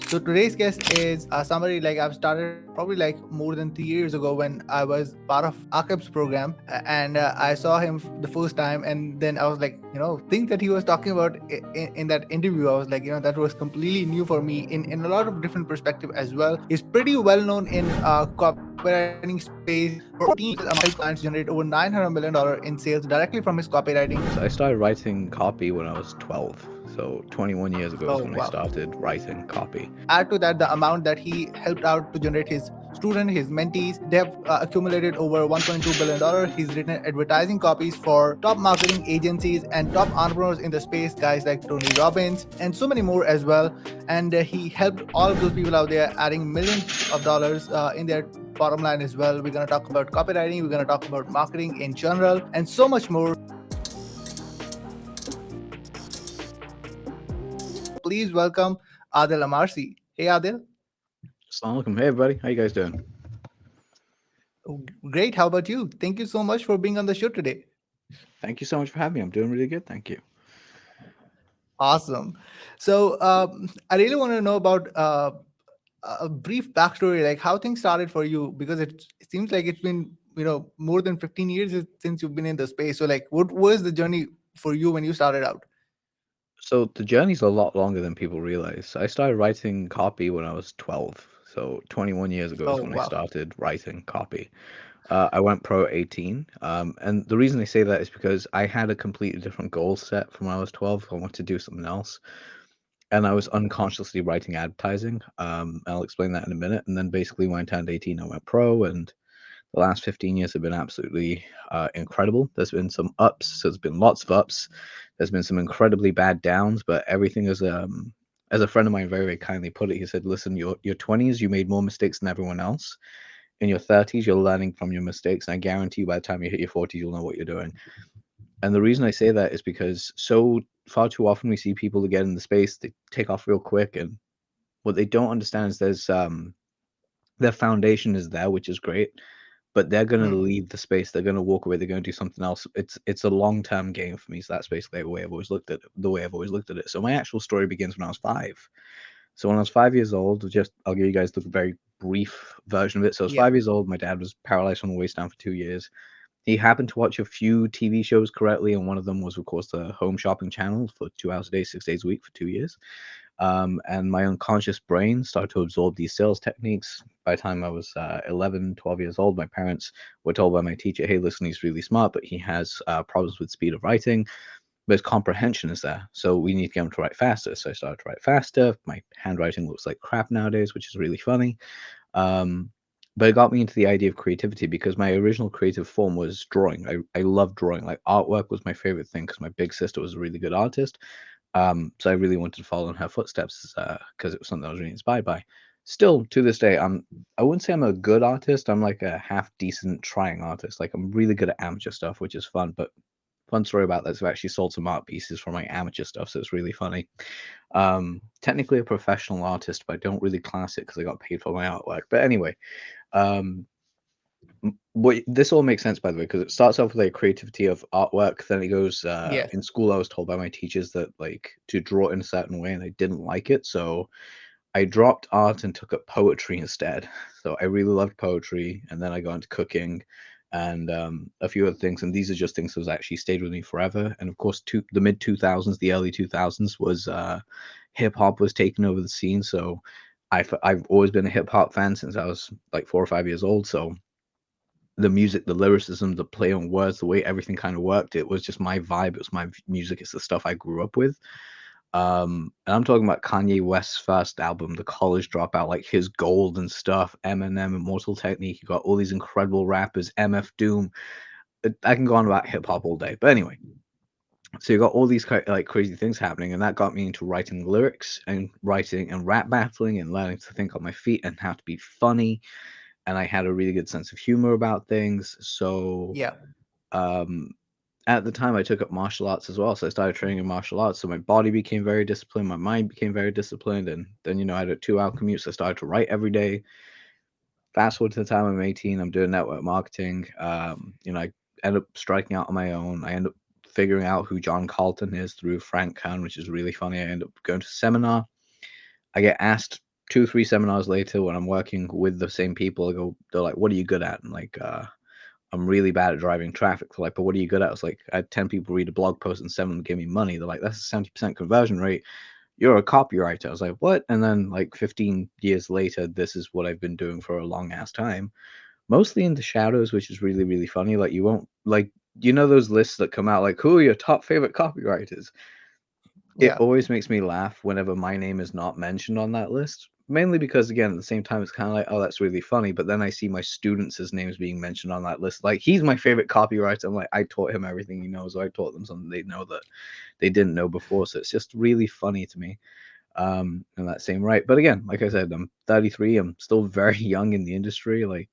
So today's guest is somebody like I've started probably like more than 3 years ago when I was part of Akib's program, and I saw him the first time, and then I was like, things that he was talking about in that interview, I was like, that was completely new for me in a lot of different perspective as well. He's pretty well known in copywriting space. For over 14 years, help clients generate over $900 million in sales directly from his copywriting. So I started writing copy when I was 12. So 21 years ago is Oh when I wow. started writing copy. Add to that the amount that he helped out to generate his student, his mentees. They have accumulated over $1.2 billion. He's written advertising copies for top marketing agencies and top entrepreneurs in the space, guys like Tony Robbins and so many more as well. And he helped all of those people out there, adding millions of dollars in their bottom line as well. We're going to talk about copywriting, we're going to talk about marketing in general, and so much more. So please welcome Adil Amarsi. Hey Adil. Assalamu alaikum. Hey everybody, how you guys doing? Great. How about you? Thank you so much for being on the show today. Thank you so much for having me. I'm doing really good, thank you. Awesome. So I really want to know about a brief backstory, like how things started for you, because it seems like it's been more than 15 years since you've been in the space. So like, what was the journey for you when you started out? So the journey's a lot longer than people realize. I started writing copy when I was 12. So 21 years ago is Oh when I wow. started writing copy. I went pro at 18. And the reason I say that is because I had a completely different goal set from when I was 12. I wanted to do something else. And I was unconsciously writing advertising. I'll explain that in a minute. And then basically when I turned 18, I went pro, and the last 15 years have been absolutely incredible. There's been some ups, so there's been lots of ups. There's been some incredibly bad downs, but everything is as a friend of mine very, very kindly put it, he said, listen, your 20s, you made more mistakes than everyone else. In your 30s, you're learning from your mistakes, and I guarantee you by the time you hit your 40s, you'll know what you're doing. And the reason I say that is because so far too often we see people that get in the space, they take off real quick, and what they don't understand is their foundation is there, which is great, but they're gonna Hmm. leave the space. They're gonna walk away. They're gonna do something else. It's a long term game for me. So that's basically the way I've always looked at it. So my actual story begins when I was 5. So when I was 5 years old, just I'll give you guys the very brief version of it. So I was Yeah. 5 years old. My dad was paralyzed from the waist down for 2 years. He happened to watch a few TV shows correctly, and one of them was, of course, the Home Shopping Channel for 2 hours a day, 6 days a week for 2 years. And my unconscious brain started to absorb these sales techniques. By the time I was 11, 12 years old, my parents were told by my teacher, hey, listen, he's really smart, but he has problems with speed of writing, but his comprehension is there. So we need to get him to write faster. So I started to write faster. My handwriting looks like crap nowadays, which is really funny. Um, but it got me into the idea of creativity because my original creative form was drawing. I love drawing. Like artwork was my favorite thing because my big sister was a really good artist. So I really wanted to follow in her footsteps because it was something I was really inspired by. Still to this day, I wouldn't say I'm a good artist. I'm like a half decent trying artist. Like I'm really good at amateur stuff, which is fun. But fun story about this, I've actually sold some art pieces from my amateur stuff, so it's really funny. Technically a professional artist, but I don't really class it because I got paid for my artwork. But anyway, um, what this all makes sense by the way because it starts off with like creativity of artwork, then it goes Yes. in school I was told by my teachers that like to draw it in a certain way and I didn't like it, so I dropped art and took up poetry instead. So I really loved poetry, and then I got into cooking and a few other things, and these are just things that has actually stayed with me forever. And of course the mid 2000s, the early 2000s was hip hop was taking over the scene, so I've always been a hip hop fan since I was like 4 or 5 years old. So the music, the lyricism, the play on words, the way everything kind of worked, it was just my vibe. It was my music. It's the stuff I grew up with. And I'm talking about Kanye West's first album, The College Dropout, like his gold and stuff, Eminem, Immortal Technique. You got all these incredible rappers, MF Doom. I can go on about hip hop all day. But anyway, so you got all these like crazy things happening, and that got me into writing lyrics and writing and rap battling and learning to think on my feet and how to be funny. And I had a really good sense of humor about things. So Yeah. um, at the time, I took up martial arts as well. So I started training in martial arts. So my body became very disciplined, my mind became very disciplined, and then I had a 2 hour commute. So I started to write every day. Fast forward to the time I'm 18, I'm doing network marketing. I end up striking out on my own. I end up figuring out who John Carlton is through Frank Kern, which is really funny. I end up going to a seminar. I get asked 2, 3 seminars later, when I'm working with the same people, I go, they're like, "What are you good at?" And like, I'm really bad at driving traffic. They're like, "But what are you good at?" It's like, I had 10 people read a blog post and 7 of them give me money. They're like, "That's a 70% conversion rate. You're a copywriter." I was like, "What?" And then like 15 years later, this is what I've been doing for a long ass time, mostly in the shadows, which is really, really funny. Like, you won't like, those lists that come out like, who are your top favorite copywriters? It Yeah. always makes me laugh whenever my name is not mentioned on that list. Mainly because, again, at the same time, it's kind of like, oh, that's really funny. But then I see my students' names being mentioned on that list. Like, he's my favorite copywriter. I'm like, I taught him everything he knows. Or I taught them something they know that they didn't know before. So it's just really funny to me, in that same right. But again, like I said, I'm 33. I'm still very young in the industry, like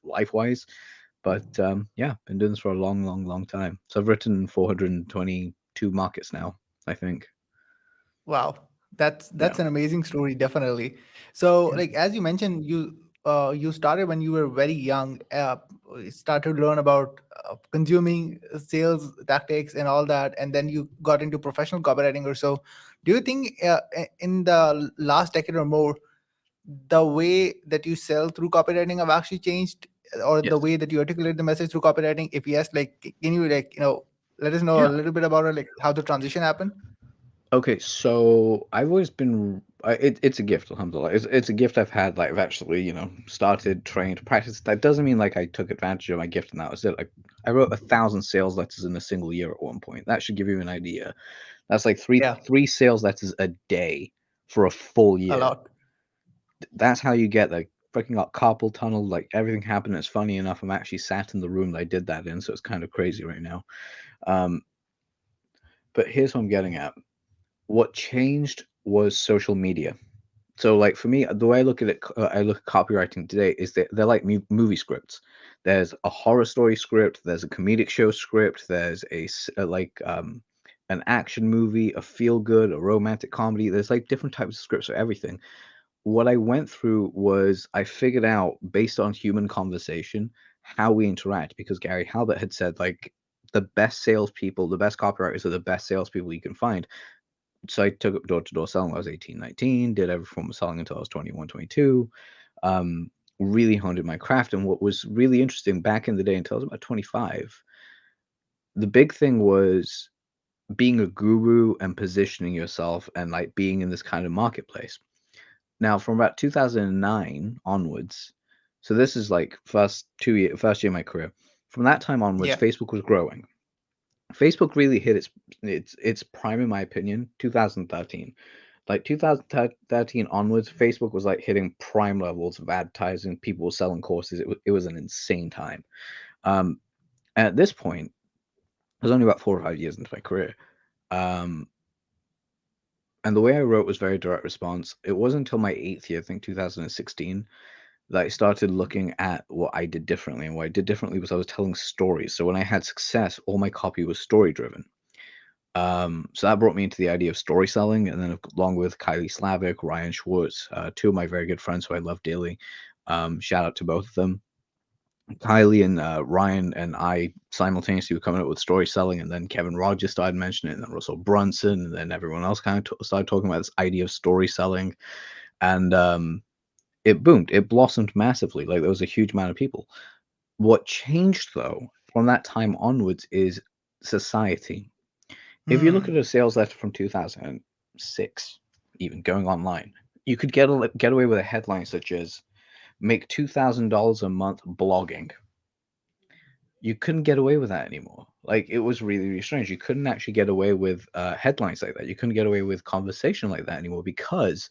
life wise. But yeah, been doing this for a long, long, long time. So I've written 422 markets now, I think. Wow, Yeah. that's an amazing story, definitely. So, Yeah. like as you mentioned, you started when you were very young. Started to learn about consuming sales tactics and all that, and then you got into professional copywriting or so. Do you think in the last decade or more, the way that you sell through copywriting have actually changed, or the Yes. way that you articulate the message through copywriting? If yes, like can you let us know a Yeah. little bit about it, like how the transition happened? Okay, so I've always been. It's a gift, alhamdulillah. It's a gift I've had. Like I've actually, started trying to practice. That doesn't mean like I took advantage of my gift and that was it. Like I wrote 1,000 sales letters in a single year at one point. That should give you an idea. That's like three Yeah, three sales letters a day for a full a year. lot. That's how you get like freaking got carpal tunnel. Like everything happened. It's funny enough. I'm actually sat in the room that I did that in, so it's kind of crazy right now. Um, but here's what I'm getting at. What changed was social media. So, like for me, the way I look at it, I look at copywriting today is that they're like movie scripts. There's a horror story script. There's a comedic show script. There's an action movie, a feel good, a romantic comedy. There's like different types of scripts for everything. What I went through was I figured out based on human conversation how we interact because Gary Halbert had said like the best salespeople, the best copywriters are the best salespeople you can find. So I took up door-to-door selling when I was 18, 19, did every form of selling until I was 21, 22. Um, really honed in my craft. And what was really interesting back in the day until I was about 25, the big thing was being a guru and positioning yourself and like being in this kind of marketplace. Now, from about 2009 onwards, so this is like first year of my career. From that time onwards, Yeah, Facebook was growing. Facebook really hit its prime, in my opinion, 2013. Like 2013 onwards, Facebook was like hitting prime levels of advertising. People were selling courses. It was an insane time. Um, and at this point, I was only about 4 or 5 years into my career. Um, and the way I wrote was very direct response. It wasn't until my 8th year, I think 2016, that I started looking at what I did differently. And what I did differently was I was telling stories. So when I had success, all my copy was story driven. So that brought me into the idea of story selling, and then along with Kylie Slavic, Ryan Schwartz, two of my very good friends who I love dearly. Shout out to both of them. Kylie and Ryan and I simultaneously were coming up with story selling, and then Kevin Rogers started mentioning it, and then Russell Brunson, and then everyone else kind of started talking about this idea of story selling, and it boomed. It blossomed massively. Like there was a huge amount of people. What changed though from that time onwards is society. If you look at mm, a sales letter from 2006, even going online, you could get away with a headline such as "Make $2,000 a month blogging." You couldn't get away with that anymore. Like it was really, really strange. You couldn't actually get away with headlines like that. You couldn't get away with conversation like that anymore because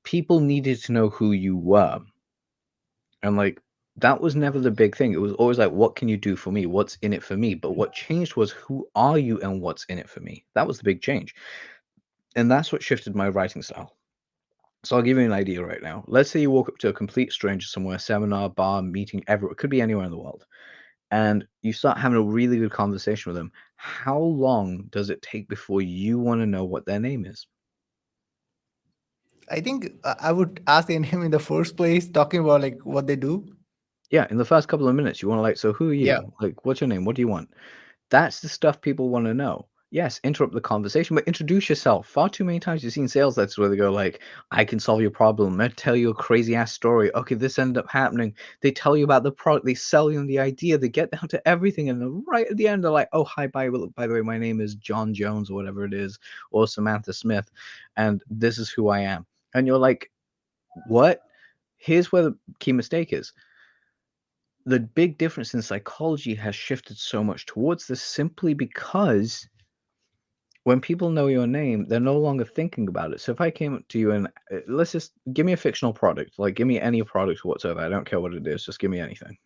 people needed to know who you were, and like that was never the big thing. It was always like, what can you do for me? What's in it for me? But what changed was who are you and what's in it for me. That was the big change. And that's what shifted my writing style. So I'll give you an idea right now. Let's say you walk up to a complete stranger somewhere, seminar, bar, meeting, everywhere, it could be anywhere in the world, and you start having a really good conversation with them. How long does it take before you want to know what their name is? I think I would ask their name in the first place, talking about like what they do. Yeah, in the first couple of minutes, you want to like, so who are Yeah, you? Like, what's your name? What do you want? That's the stuff people want to know. Yes, interrupt the conversation, but introduce yourself. Far too many times you've seen sales letters where they go like, "I can solve your problem." I tell you a crazy ass story. Okay, this ended up happening. They tell you about the product. They sell you on the idea. They get down to everything, and then right at the end, they're like, "Oh, hi, by the way, my name is John Jones or whatever it is, or Samantha Smith, and this is who I am." And you're like, "What?" Here's where the key mistake is. The big difference in psychology has shifted so much towards this simply because when people know your name, they're no longer thinking about it. So if I came up to you and let's just give me a fictional product, like give me any product whatsoever. I don't care what it is, just give me anything.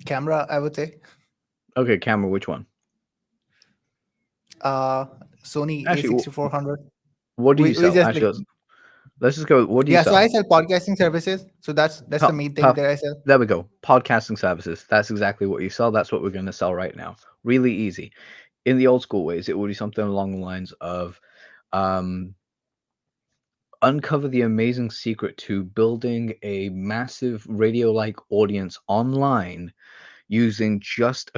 Camera, I would say. Okay, camera, which one? Uh, Sony Actually, A6400. what do you We sell? just like, Actually, let's just go. What do you yeah. So sell? I sell podcasting services. So that's the Puff, main thing puff. that I sell. There we go. Podcasting services. That's exactly what you sell. That's what we're going to sell right now. Really easy. In the old school ways, it would be something along the lines of um, uncover the amazing secret to building a massive radio-like audience online using just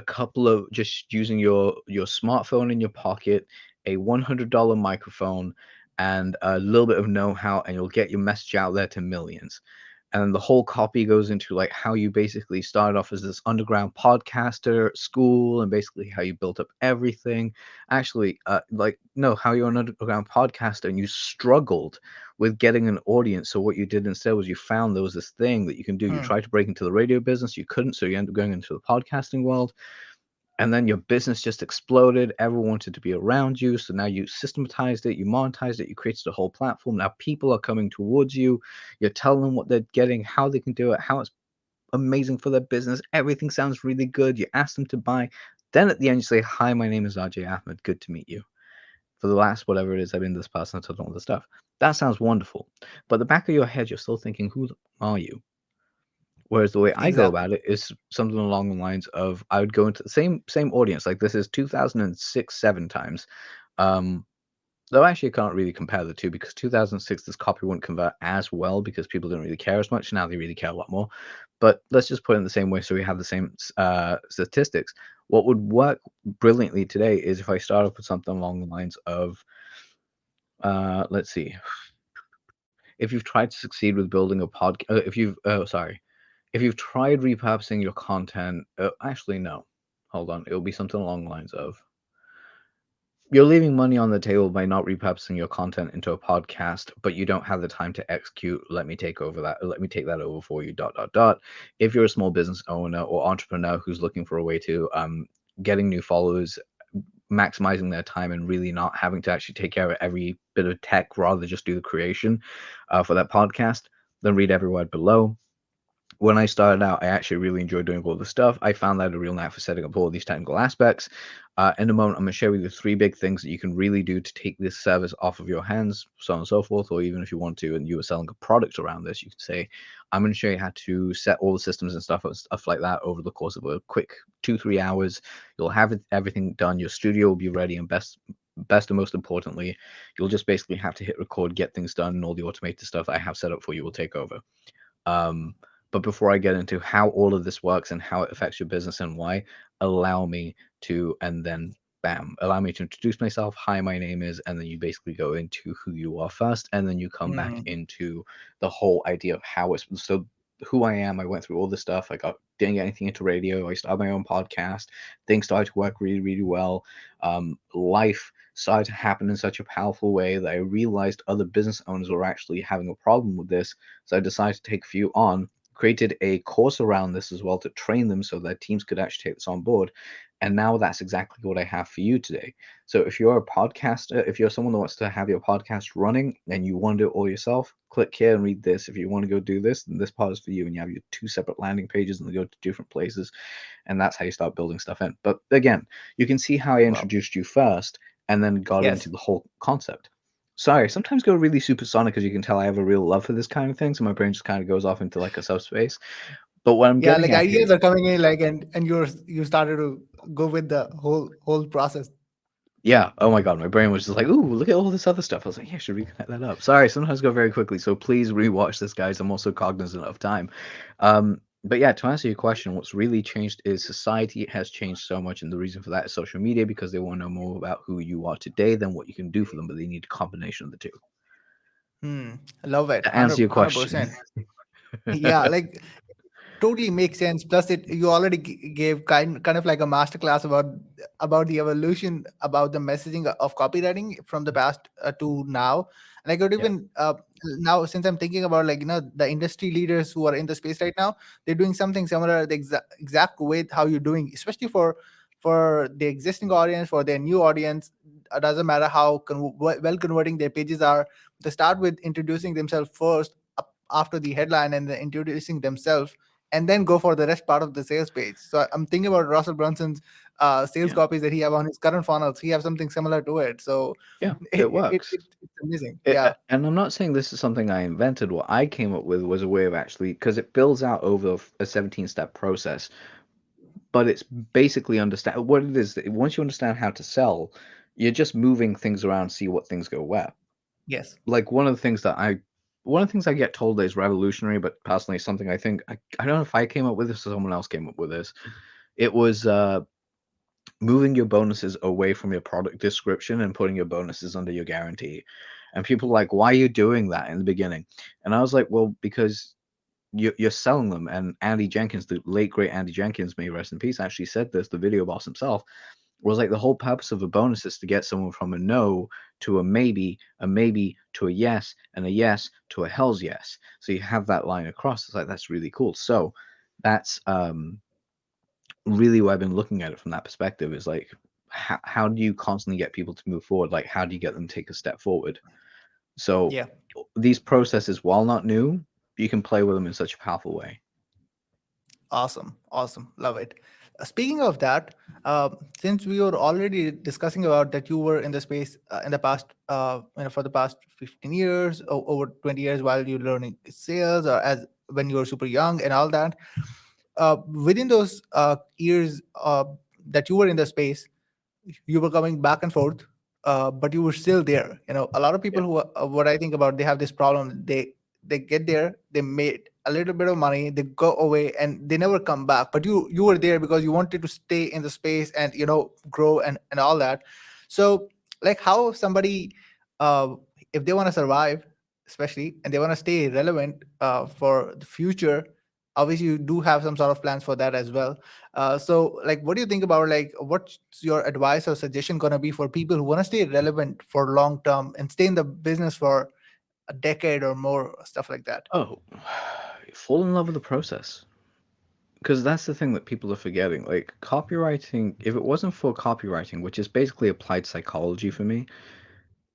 using your smartphone in your pocket, a $100 microphone, and a little bit of know-how, and you'll get your message out there to millions. And then the whole copy goes into like how you basically started off as this underground podcaster at school, and basically how you built up everything. Actually, like no, how you're an underground podcaster and you struggled with getting an audience. So what you did instead was you found there was this thing that you can do. You Hmm. tried to break into the radio business, you couldn't, so you ended up going into the podcasting world, and then your business just exploded. Everyone wanted to be around you, so now you systematized it, you monetized it, you created a whole platform. Now people are coming towards you. You're telling them what they're getting, how they can do it, how it's amazing for their business. Everything sounds really good. You ask them to buy. Then at the end, you say, "Hi, my name is RJ Ahmed. Good to meet you. For the last whatever it is, I've been this person. I've done all this stuff." That sounds wonderful. But the back of your head, you're still thinking, "Who are you?" Whereas the way I go Exactly. about it is something along the lines of I would go into the same audience. Like this is 2006, 7 times. Um, Though actually I can't really compare the two because 2006 this copy wouldn't convert as well because people didn't really care as much. Now they really care a lot more. But let's just put it in the same way so we have the same statistics. What would work brilliantly today is if I start off with something along the lines of let's see, if you've tried to succeed with building a podcast, if you've sorry, if you've tried repurposing your content, actually no, hold on, it'll be something along the lines of you're leaving money on the table by not repurposing your content into a podcast, but you don't have the time to execute. Let me take over that. Let me take that over for you. Dot dot dot. If you're a small business owner or entrepreneur who's looking for a way to getting new followers, maximizing their time, and really not having to actually take care of every bit of tech, rather just do the creation for that podcast, then read every word below. When I started out, I actually really enjoyed doing all the stuff. I found that a real knack for setting up all these technical aspects. In a moment, I'm going to share with you 3 big things that you can really do to take this service off of your hands, so on and so forth. Or even if you want to, and you were selling a product around this, you could say, "I'm going to show you how to set all the systems and stuff like that over the course of a quick 2-3 hours. You'll have everything done. Your studio will be ready, and best and most importantly, you'll just basically have to hit record, get things done, and all the automated stuff I have set up for you will take over." Um, but before I get into how all of this works and how it affects your business and why, allow me to, and then bam, allow me to introduce myself. Hi, my name is, and then you basically go into who you are first, and then you come back Hmm. into the whole idea of how it's so who I am. I went through all this stuff. Didn't get anything into radio. I started my own podcast. Things started to work really, really well. Life started to happen in such a powerful way that I realized other business owners were actually having a problem with this, so I decided to take a few on, created a course around this as well to train them so that teams could actually take this on board. And now that's exactly what I have for you today. So if you're a podcaster, if you're someone that wants to have your podcast running and you want to do it all yourself, click here and read this. If you want to go do this, then this part is for you. And you have your 2 separate landing pages and they go to different places. And that's how you start building stuff in. But again, you can see how I Wow. introduced you first and then got into Yes. the whole concept. Sorry, sometimes go really supersonic because you can tell I have a real love for this kind of thing, so my brain just kind of goes off into like a subspace. But what I'm Yeah, getting like at here, ideas are coming in, like, and you started to go with the whole process. yeah, oh my god, my brain was just like, ooh, look at all this other stuff. I was like, yeah, should reconnect that up. Sorry, sometimes go very quickly, so please rewatch this, guys. I'm also cognizant of time. Um, But yeah, to answer your question, what's really changed is society has changed so much, and the reason for that is social media because they want to know more about who you are today than what you can do for them, but they need a combination of the two. Hmm. Love it. To answer your 100%. question, Yeah, like totally makes sense. Plus, it you already gave kind of like a masterclass about the evolution about the messaging of copywriting from the past to now. And I could yeah, even now, since I'm thinking about like the industry leaders who are in the space right now, they're doing something similar the exact way how you're doing, especially for the existing audience, for their new audience. It doesn't matter how well converting their pages are. They start with introducing themselves first, after the headline, and then introducing themselves, and then go for the rest part of the sales page. So I'm thinking about Russell Brunson's sales yeah, copies that he have on his current funnels. He have something similar to it. So yeah, it works. it's amazing. Yeah. And I'm not saying this is something I invented. What I came up with was a way of actually, because it builds out over a 17-step process, but it's basically understand what it is. Once you understand how to sell, you're just moving things around, see what things go where. Yes. Like one of the things I get told is revolutionary, but personally something I don't know if I came up with this or someone else came up with this. It was moving your bonuses away from your product description and putting your bonuses under your guarantee. And people are like, why are you doing that in the beginning? And I was like, well, because you're selling them. And Andy Jenkins, the late great Andy Jenkins, may rest in peace, actually said this, the video boss himself, was like the whole purpose of a bonus is to get someone from a no to a maybe to a yes, and a yes to a hell's yes. So you have that line across. It's like that's really cool. So that's really what I've been looking at it from that perspective is like how do you constantly get people to move forward? Like how do you get them to take a step forward? So Yeah. these processes, while not new, you can play with them in such a powerful way. Awesome. Awesome. Love it. Speaking of that, since we were already discussing about that you were in the space in the past, for the past 15 years, over 20 years while you're learning sales, or as when you were super young and all that, within those years that you were in the space, you were coming back and forth, but you were still there. A lot of Yeah. people who what I think about, they have this problem. They get there, they made a little bit of money, they go away, and they never come back. But you were there because you wanted to stay in the space and grow and all that. So, like, how somebody, uh, if they want to survive, especially, and they want to stay relevant for the future, obviously you do have some sort of plans for that as well. So, like, what do you think about, like, what's your advice or suggestion gonna be for people who want to stay relevant for long term and stay in the business for a decade or more, stuff like that? Oh, fall in love with the process. Because that's the thing that people are forgetting. Like copywriting, if it wasn't for copywriting, which is basically applied psychology for me,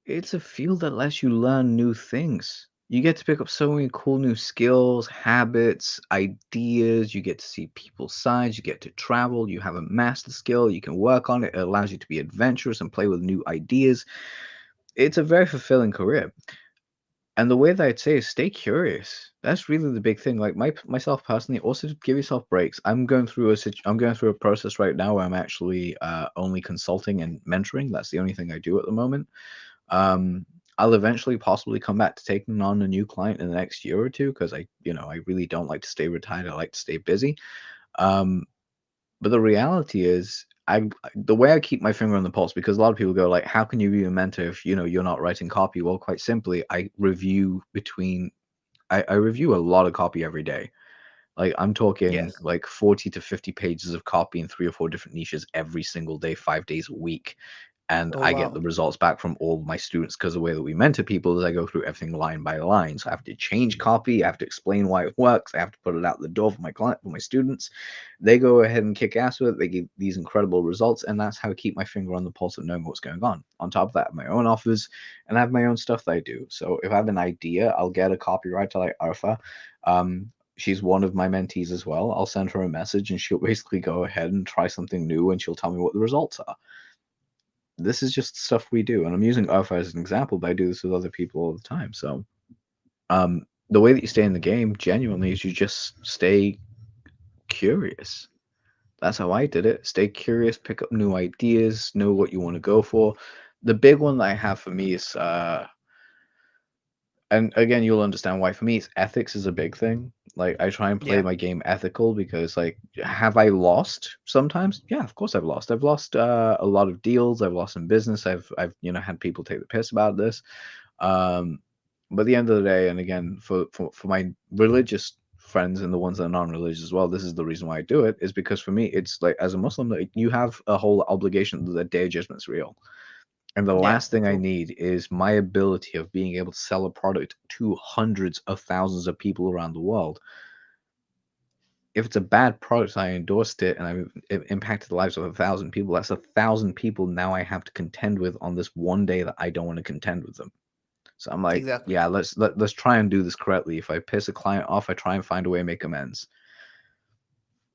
it's a field that lets you learn new things. You get to pick up so many cool new skills, habits, ideas. You get to see people's sides. You get to travel. You have a master skill. You can work on it. It allows you to be adventurous and play with new ideas. It's a very fulfilling career. And the way that I'd say is stay curious. That's really the big thing. Like myself personally, also give yourself breaks. I'm going through a process right now where I'm actually only consulting and mentoring. That's the only thing I do at the moment. Um, I'll eventually possibly come back to taking on a new client in the next year or two because I really don't like to stay retired. I like to stay busy. Um, but the reality is, the way I keep my finger on the pulse, because a lot of people go like, "How can you be a mentor if you're not writing copy?" Well, quite simply, I review a lot of copy every day. Like I'm talking Yes. like 40 to 50 pages of copy in three or four different niches every single day, 5 days a week, and Oh, I get wow. the results back from all my students because the way that we mentor people is I go through everything line by line. So I have to change copy, I have to explain why it works, I have to put it out the door for my students. They go ahead and kick ass with it. They give these incredible results, and that's how I keep my finger on the pulse of knowing what's going on. On top of that, I have my own offers, and I have my own stuff that I do. So if I have an idea, I'll get a copywriter like Arfa. She's one of my mentees as well. I'll send her a message, and she'll basically go ahead and try something new, and she'll tell me what the results are. This is just stuff we do, and I'm using Arfa as an example, but I do this with other people all the time. So, the way that you stay in the game genuinely is you just stay curious. That's how I did it. Stay curious, pick up new ideas, know what you want to go for. The big one that I have for me is, and again, you'll understand why. For me, it's ethics is a big thing. Like I try and play Yeah, my game ethical because like have I lost sometimes? Yeah, of course I've lost. I've lost a lot of deals. I've lost in business. I've had people take the piss about this. Um, but at the end of the day, and again for my religious friends and the ones that are non-religious as well, this is the reason why I do it is because for me it's like as a Muslim like, you have a whole obligation that the day of judgment's real. And the yeah, last thing I true. need is my ability of being able to sell a product to hundreds of thousands of people around the world. If it's a bad product, I endorsed it and I've impacted the lives of 1,000 people. That's 1,000 people now I have to contend with on this one day that I don't want to contend with them. So I'm like, Exactly. yeah, let's try and do this correctly. If I piss a client off, I try and find a way to make amends.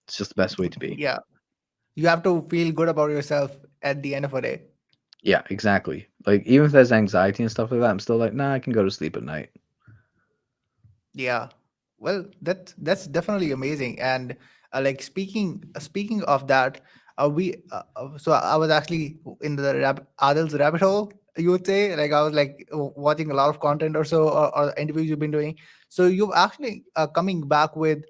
It's just the best way to be. Yeah, you have to feel good about yourself at the end of a day. Yeah, exactly. Like even if there's anxiety and stuff like that, I'm still like, nah, I can go to sleep at night. Yeah. Well, that's definitely amazing. And like speaking of that, we so I was actually in the Adil's rabbit hole. You would say like I was like watching a lot of content or so or interviews you've been doing. So you've actually coming back with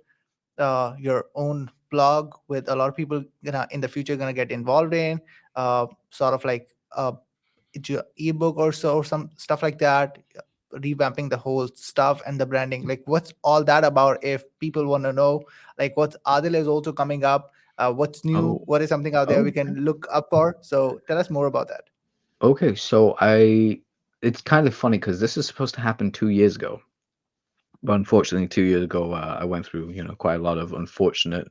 your own blog with a lot of people gonna in the future gonna get involved in sort of like ebook or so or some stuff like that, revamping the whole stuff and the branding, like what's all that about if people want to know like what Adil is also coming up, what's new, Oh, what is something out there we okay. can look up for, so tell us more about that. Okay, so it's kind of funny because this is supposed to happen 2 years ago. But unfortunately, 2 years ago, I went through, quite a lot of unfortunate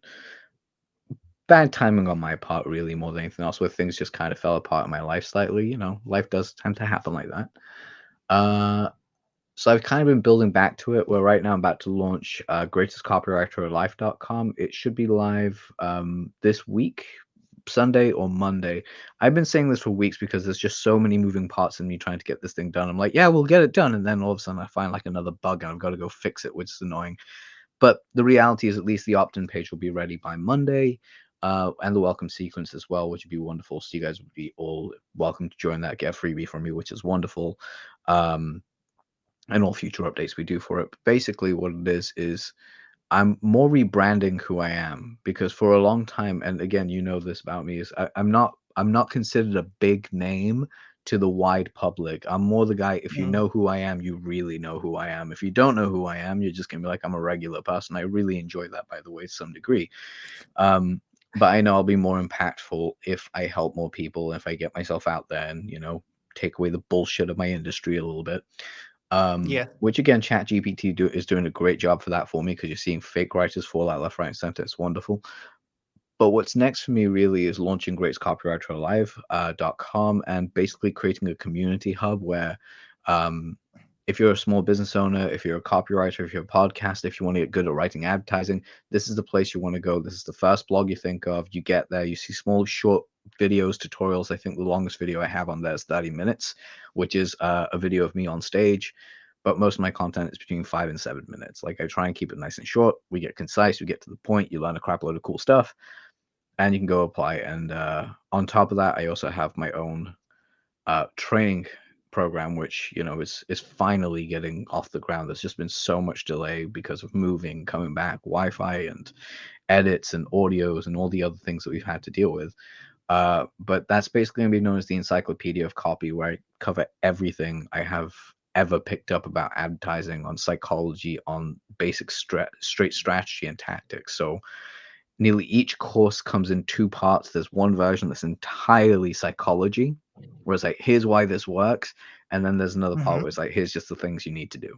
bad timing on my part, really, more than anything else, where things just kind of fell apart in my life slightly. Life does tend to happen like that. Uh, so I've kind of been building back to it, where right now I'm about to launch greatestcopywriteralife.com. It should be live this week, Sunday or Monday. I've been saying this for weeks because there's just so many moving parts in me trying to get this thing done. I'm like, yeah, we'll get it done. And then all of a sudden I find like another bug and I've got to go fix it, which is annoying. But the reality is, at least the opt-in page will be ready by Monday, and the welcome sequence as well, which would be wonderful. So you guys would be all welcome to join that, get a freebie from me, which is wonderful. Um, and all future updates we do for it. But basically, what it is I'm more rebranding who I am because for a long time, and again, you know this about me, is I'm not considered a big name to the wide public. I'm more the guy, if you Mm, know who I am, you really know who I am. If you don't know who I am, you're just gonna be like, I'm a regular person. I really enjoy that, by the way, to some degree. Um, but I know I'll be more impactful if I help more people, if I get myself out there and, take away the bullshit of my industry a little bit. yeah. Which again, ChatGPT is doing a great job for that for me because you're seeing fake writers fall out left, right, and center. It's wonderful. But what's next for me really is launching greatcopywriteralive.com and basically creating a community hub where um, if you're a small business owner, if you're a copywriter, if you're a podcast, if you want to get good at writing advertising, this is the place you want to go. This is the first blog you think of. You get there, you see small, short videos, tutorials. I think the longest video I have on there is 30 minutes, which is a video of me on stage. But most of my content is between 5 and 7 minutes. Like I try and keep it nice and short. We get concise, we get to the point, you learn a crap load of cool stuff and you can go apply. And on top of that, I also have my own training program, which is finally getting off the ground. There's just been so much delay because of moving, coming back, Wi-Fi, and edits and audios and all the other things that we've had to deal with. But that's basically going to be known as the Encyclopedia of Copy, where I cover everything I have ever picked up about advertising, on psychology, on basic straight strategy and tactics. So nearly each course comes in two parts. There's one version that's entirely psychology, where it's like, here's why this works. And then there's another part Mm-hmm. where it's like, here's just the things you need to do.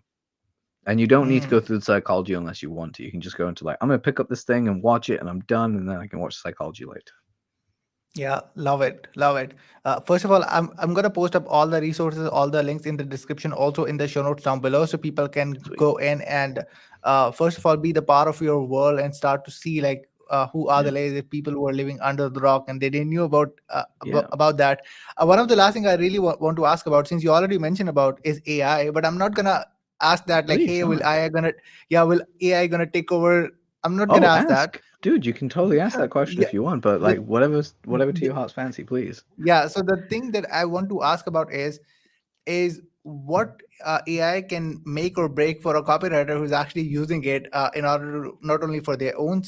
And you don't need to go through the psychology unless you want to. You can just go into like, I'm going to pick up this thing and watch it and I'm done. And then I can watch psychology later. Yeah, love it, love it. First of all, I'm gonna post up all the resources, all the links in the description, also in the show notes down below, so people can Sweet. go in and first of all be the part of your world and start to see like who are the Yeah. lazy people who are living under the rock and they didn't knew about Yeah. about that. One of the last thing I really want to ask about, since you already mentioned about, is AI, but I'm not gonna ask that like, Please hey, don't will ask. AI gonna, yeah, will AI gonna take over? I'm not gonna Oh, ask that. ask. Dude, you can totally ask that question Yeah, if you want, but the like whatever to your heart's fancy, please. yeah, so the thing that I want to ask about is what AI can make or break for a copywriter who's actually using it in order to not only for their own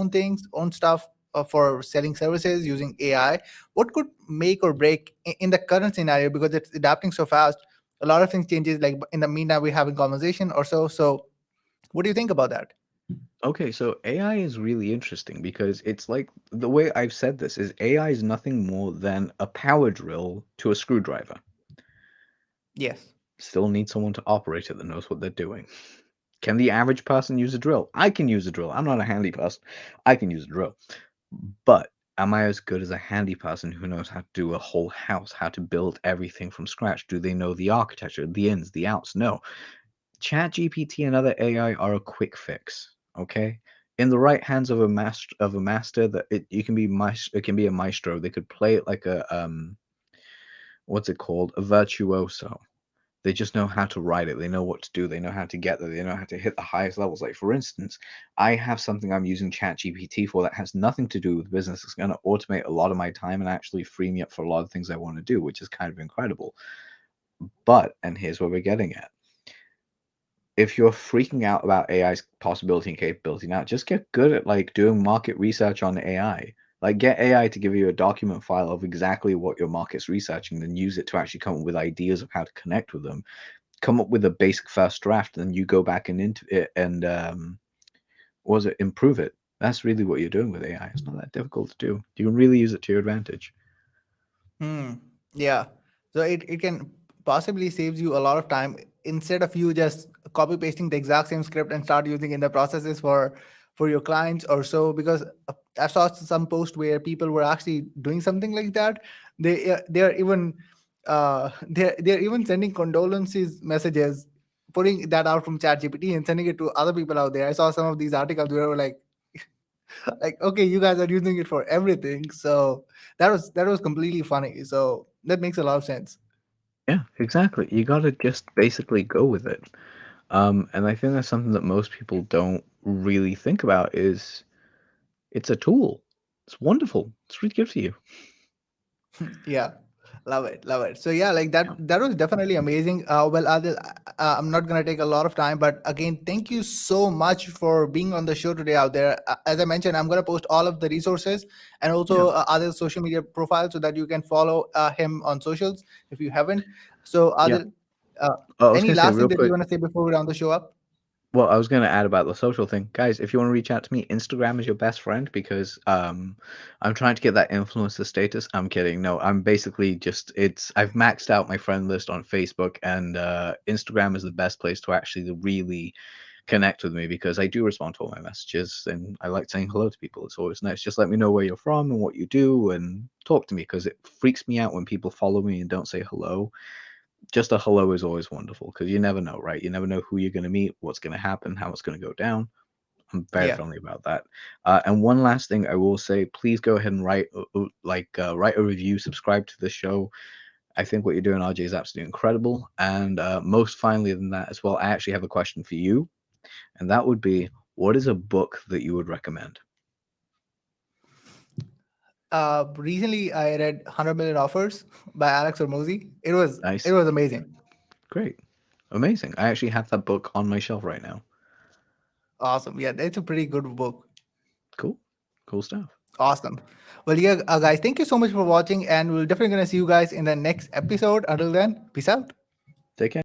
things, own stuff, for selling services using AI. What could make or break in the current scenario, because it's adapting so fast? A lot of things changes. Like in the meantime, we're having conversation or so. So, what do you think about that? Okay, so AI is really interesting because it's like the way I've said this is AI is nothing more than a power drill to a screwdriver. Yes. Still need someone to operate it that knows what they're doing. Can the average person use a drill? I can use a drill. I'm not a handy person. I can use a drill. But am I as good as a handy person who knows how to do a whole house, how to build everything from scratch? Do they know the architecture, the ins, the outs? No. ChatGPT and other AI are a quick fix. Okay, in the right hands of a master, that you can be it can be a maestro. They could play it like a what's it called, a virtuoso. They just know how to write it. They know what to do. They know how to get there. They know how to hit the highest levels. Like, for instance, I have something I'm using ChatGPT for that has nothing to do with business. It's going to automate a lot of my time and actually free me up for a lot of things I want to do, which is kind of incredible. But, and here's where we're getting at. If you're freaking out about AI's possibility and capability now, just get good at like doing market research on AI. Like get AI to give you a document file of exactly what your market's researching, then use it to actually come up with ideas of how to connect with them. Come up with a basic first draft, and then you go back and into it and was it improve it. That's really what you're doing with AI. It's not that difficult to do. You can really use it to your advantage. Hmm. Yeah. So it can possibly saves you a lot of time instead of you just copy pasting the exact same script and start using in the processes for your clients or so. Because I saw some post where people were actually doing something like that. They're even they're even sending condolences messages, putting that out from ChatGPT and sending it to other people out there. I saw some of these articles where they were like, okay, you guys are using it for everything. So that was completely funny. So that makes a lot of sense. Yeah, exactly. You gotta just basically go with it. And I think that's something that most people don't really think about is it's a tool. It's wonderful. It's really good for you. Yeah, love it. So yeah, like that Yeah. that was definitely amazing. Well, Adil, I'm not gonna take a lot of time, but again, thank you so much for being on the show today out there. As I mentioned, I'm gonna post all of the resources and Yeah. also Adil's social media profile so that you can follow him on socials if you haven't. So Yeah. Adil, uh, I was any gonna say last thing real that you quick. want to say before we round the show up? Well, I was gonna add about the social thing. Guys, if you want to reach out to me, Instagram is your best friend because I'm trying to get that influencer status. I'm kidding. No, I'm basically just I've maxed out my friend list on Facebook, and Instagram is the best place to actually really connect with me because I do respond to all my messages and I like saying hello to people. It's always nice. Just let me know where you're from and what you do and talk to me because it freaks me out when people follow me and don't say hello. Just a hello is always wonderful because you never know, right? You never know who you're going to meet, what's going to happen, how it's going to go down. I'm very Yeah. friendly about that. And one last thing I will say, please go ahead and write a review, subscribe to the show. I think what you're doing, RJ, is absolutely incredible. And most finally than that as well, I actually have a question for you, and that would be, what is a book that you would recommend? Recently I read 100 Million Offers by Alex Hormozy. It Nice, was amazing. great, amazing. I actually have that book on my shelf right now. Awesome. Yeah, it's a pretty good book. Cool, cool stuff. Awesome. Well, yeah, guys, thank you so much for watching, and we're definitely gonna see you guys in the next episode. Until then, peace out. Take care.